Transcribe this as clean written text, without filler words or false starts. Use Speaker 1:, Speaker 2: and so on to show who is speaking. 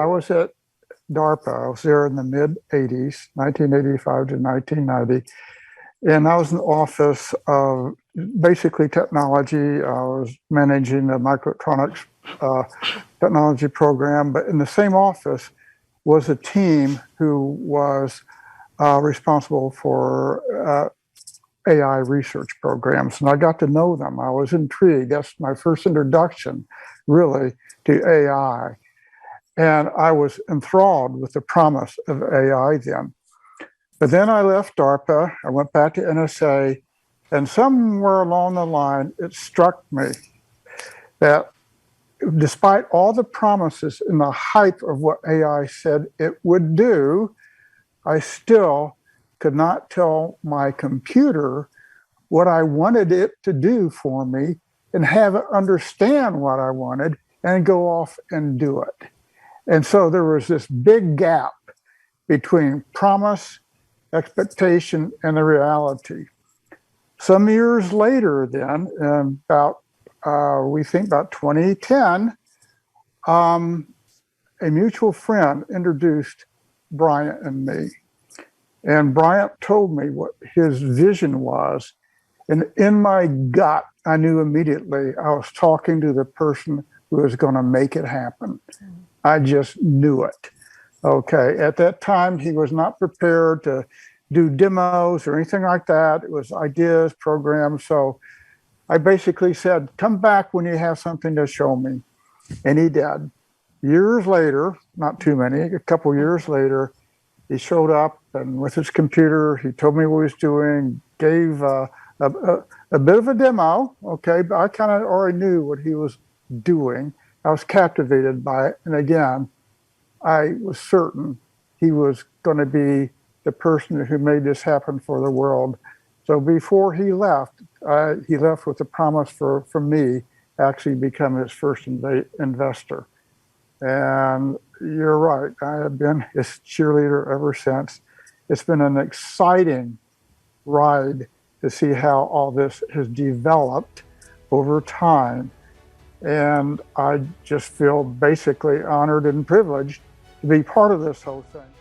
Speaker 1: I was at DARPA. I was there in the mid-'80s, 1985 to 1990. And I was in the office of basically technology. I was managing the microelectronics technology program, but in the same office was a team who was responsible for AI research programs. And I got to know them. I was intrigued. That's my first introduction, really, to AI. And I was enthralled with the promise of AI then. But then I left DARPA, I went back to NSA, and somewhere along the line, it struck me that despite all the promises and the hype of what AI said it would do, I still could not tell my computer what I wanted it to do for me and have it understand what I wanted and go off and do it. And so there was this big gap between promise, expectation, and the reality. Some years later then, we think about 2010, a mutual friend introduced Bryant and me. And Bryant told me what his vision was. And in my gut, I knew immediately I was talking to the person who was going to make it happen. I just knew it. Okay, at that time, he was not prepared to do demos or anything like that. It was ideas, programs. So I basically said, come back when you have something to show me. And he did. Years later, not too many, a couple years later, he showed up and with his computer, he told me what he was doing, gave a bit of a demo, okay, but I kind of already knew what he was doing. I was captivated by it. And again, I was certain he was going to be the person who made this happen for the world. So before he left with a promise for me actually become his first investor. And you're right, I have been his cheerleader ever since. It's been an exciting ride to see how all this has developed over time. And I just feel basically honored and privileged to be part of this whole thing.